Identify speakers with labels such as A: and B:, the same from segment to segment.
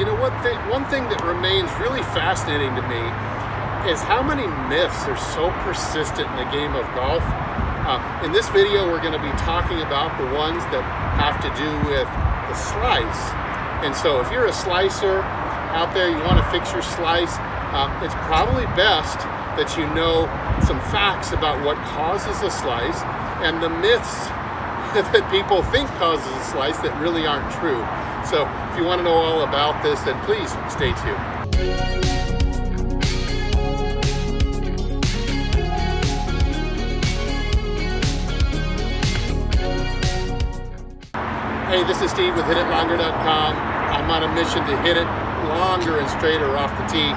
A: you know, one thing that remains really fascinating to me is how many myths are so persistent in the game of golf. In this video, we're going to be talking about the ones that have to do with the slice. And so if you're a slicer out there, you want to fix your slice, it's probably best that you know some facts about what causes a slice and the myths that people think causes a slice that really aren't true. So if you want to know all about this, then please stay tuned. Hey, this is Steve with HitItLonger.com. I'm on a mission to hit it longer and straighter off the tee,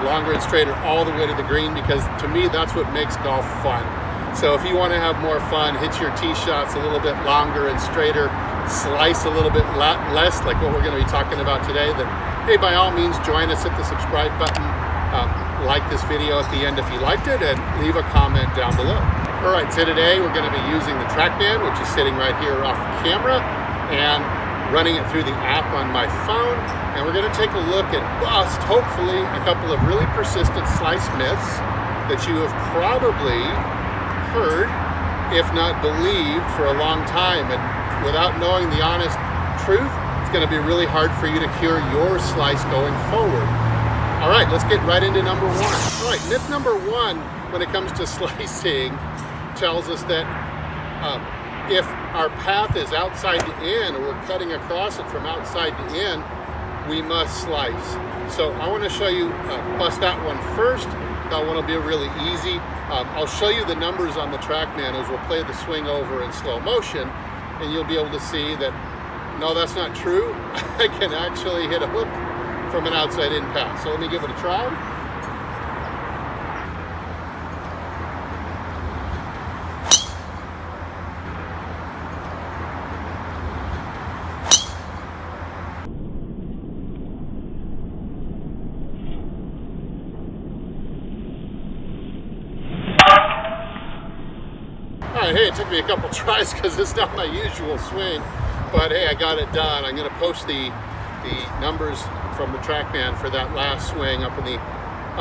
A: longer and straighter all the way to the green, because to me that's what makes golf fun. So if you want to have more fun, hit your tee shots a little bit longer and straighter, slice a little bit less, like what we're going to be talking about today, then hey, by all means join us, hit the subscribe button, like this video at the end if you liked it, and leave a comment down below. All right, so today we're going to be using the TrackMan, which is sitting right here off camera, and running it through the app on my phone, and we're going to take a look at bust, hopefully, a couple of really persistent slice myths that you have probably heard, if not believed, for a long time. And without knowing the honest truth, it's going to be really hard for you to cure your slice going forward. All right, let's get right into number one. All right, myth number one when it comes to slicing tells us that if our path is outside to in, or we're cutting across it from outside to in, we must slice. So I want to show you, bust that one first. That one will be really easy. I'll show you the numbers on the TrackMan as we'll play the swing over in slow motion, and you'll be able to see that, no, that's not true. I can actually hit a hook from an outside in path. So let me give it a try. Hey, it took me a couple tries because it's not my usual swing, but hey, I got it done. I'm going to post the numbers from the TrackMan for that last swing up in the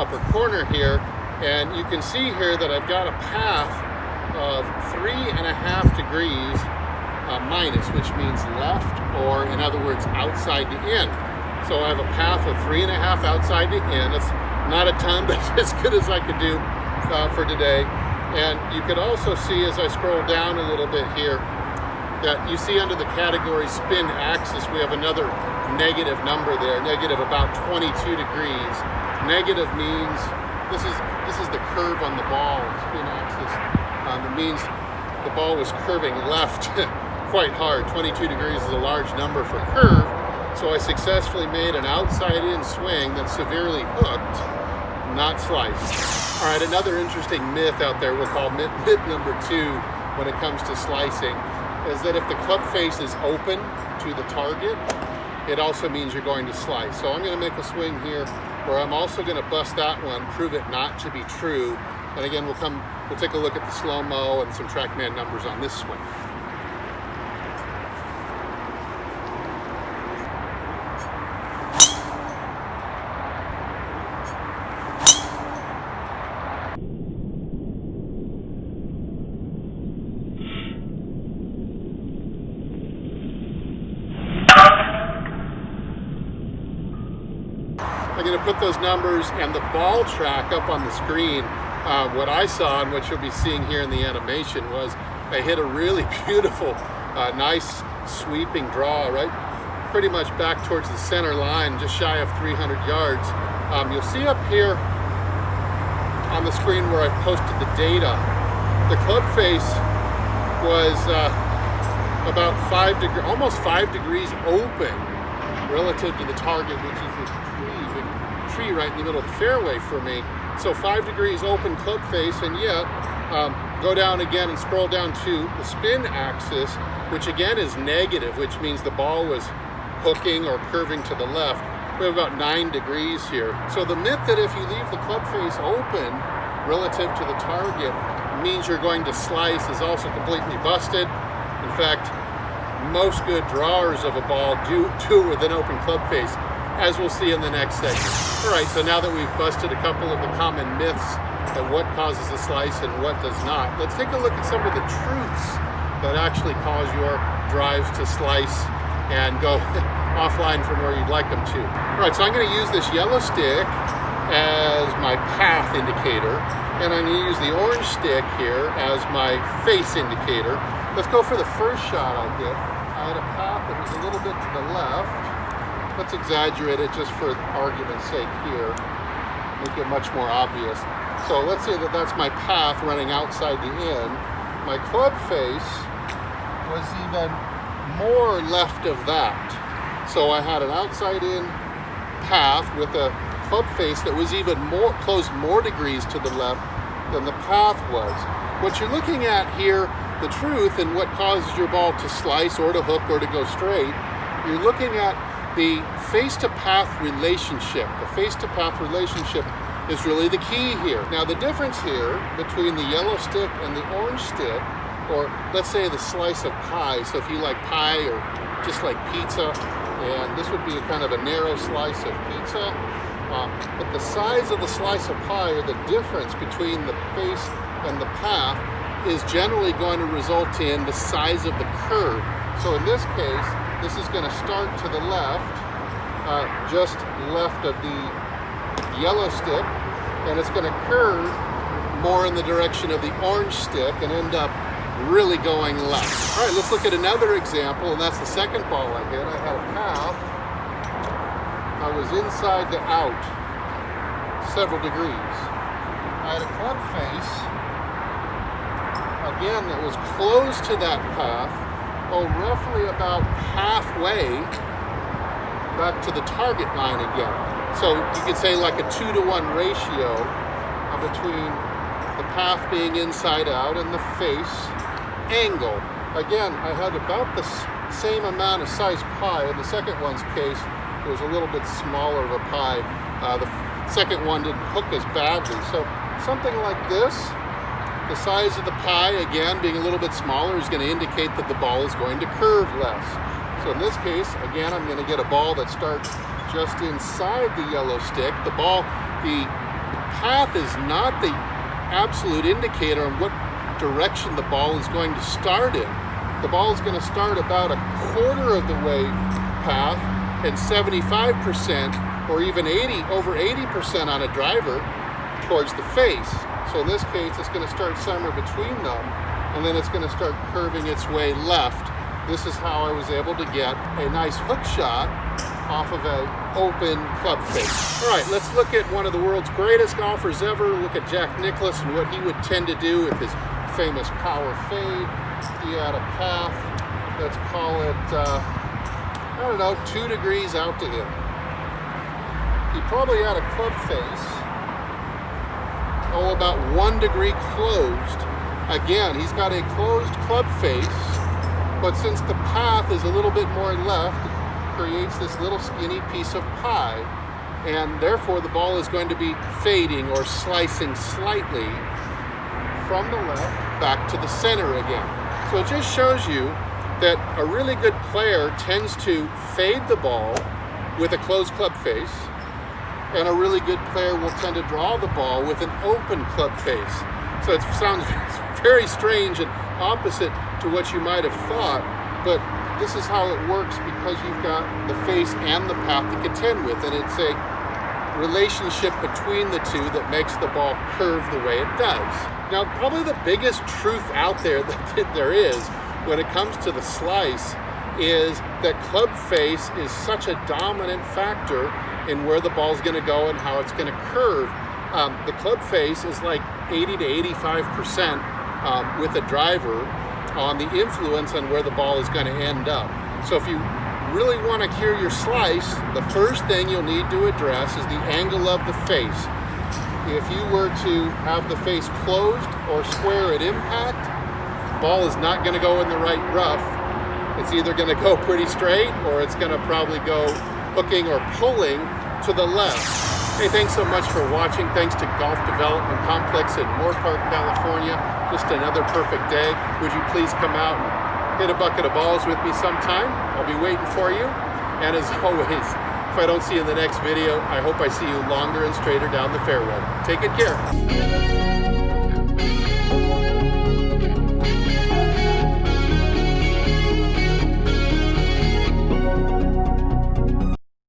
A: upper corner here, and you can see here that I've got a path of 3.5 degrees minus, which means left, or in other words, outside to in. So I have a path of 3.5 outside to in. It's not a ton, but as good as I could do for today. And you can also see as I scroll down a little bit here that you see under the category spin axis we have another negative number there, negative about 22 degrees. Negative means this is the curve on the ball, spin axis. It means the ball was curving left quite hard. 22 degrees is a large number for curve, so I successfully made an outside in swing that's severely hooked, not sliced. All right, another interesting myth out there we'll call myth number two when it comes to slicing is that if the club face is open to the target, it also means you're going to slice. So I'm going to make a swing here where I'm also going to bust that one, prove it not to be true. And again, we'll take a look at the slow-mo and some TrackMan numbers on this swing. I'm going to put those numbers and the ball track up on the screen. What I saw and what you'll be seeing here in the animation was I hit a really beautiful, nice sweeping draw right pretty much back towards the center line, just shy of 300 yards. You'll see up here on the screen where I've posted the data, the club face was about almost 5 degrees open relative to the target, which is this tree right in the middle of the fairway for me. So 5 degrees open club face, and yet go down again and scroll down to the spin axis, which again is negative, which means the ball was hooking or curving to the left. We have about 9 degrees here. So the myth that if you leave the club face open relative to the target means you're going to slice is also completely busted. In fact, most good drawers of a ball do with an open club face. as we'll see in the next segment. All right, so now that we've busted a couple of the common myths and what causes a slice and what does not, let's take a look at some of the truths that actually cause your drives to slice and go offline from where you'd like them to. All right, so I'm going to use this yellow stick as my path indicator, and I'm going to use the orange stick here as my face indicator. Let's go for the first shot I did. I had a path that was a little bit to the left. Let's exaggerate it just for argument's sake here, make it much more obvious. So let's say that that's my path running outside the in. My club face was even more left of that. So I had an outside in path with a club face that was even more closed more degrees to the left than the path was. What you're looking at here, the truth and what causes your ball to slice or to hook or to go straight, you're looking at the face-to-path relationship. The face-to-path relationship is really the key here. Now the difference here between the yellow stick and the orange stick, or let's say the slice of pie, so if you like pie or just like pizza, and this would be a kind of a narrow slice of pizza, but the size of the slice of pie, or the difference between the face and the path, is generally going to result in the size of the curve. So in this case, this is going to start to the left, just left of the yellow stick, and it's going to curve more in the direction of the orange stick and end up really going left. All right, let's look at another example, and that's the second ball I hit. I had a path. I was inside to out several degrees. I had a club face, again, that was close to that path, roughly about halfway back to the target line again. So you could say like a 2-to-1 ratio between the path being inside out and the face angle. Again, I had about the same amount of size pie. In the second one's case, it was a little bit smaller of a pie. The second one didn't hook as badly. So something like this, the size of the pie, again, being a little bit smaller, is going to indicate that the ball is going to curve less. So in this case, again, I'm going to get a ball that starts just inside the yellow stick. The path is not the absolute indicator on what direction the ball is going to start in. The ball is going to start about a quarter of the way path and 75% or even over 80% on a driver towards the face. So in this case, it's going to start somewhere between them, and then it's going to start curving its way left. This is how I was able to get a nice hook shot off of an open club face. All right, let's look at one of the world's greatest golfers ever. Look at Jack Nicklaus and what he would tend to do with his famous power fade. He had a path, let's call it, 2 degrees out to him. He probably had a club face, about 1 degree closed. Again, he's got a closed club face, but since the path is a little bit more left, it creates this little skinny piece of pie, and therefore the ball is going to be fading or slicing slightly from the left back to the center again. So it just shows you that a really good player tends to fade the ball with a closed club face, and a really good player will tend to draw the ball with an open club face. So it sounds very strange and opposite to what you might have thought, but this is how it works because you've got the face and the path to contend with, and it's a relationship between the two that makes the ball curve the way it does. Now, probably the biggest truth out there that there is when it comes to the slice is that club face is such a dominant factor in where the ball is going to go and how it's going to curve. The club face is like 80 to 85% with a driver on the influence on where the ball is going to end up. So if you really want to cure your slice, the first thing you'll need to address is the angle of the face. If you were to have the face closed or square at impact, the ball is not going to go in the right rough. It's either going to go pretty straight or it's going to probably go hooking or pulling to the left. Hey, thanks so much for watching. Thanks to Golf Development Complex in Moorpark, California. Just another perfect day. Would you please come out and hit a bucket of balls with me sometime? I'll be waiting for you. And as always, if I don't see you in the next video, I hope I see you longer and straighter down the fairway. Take good care.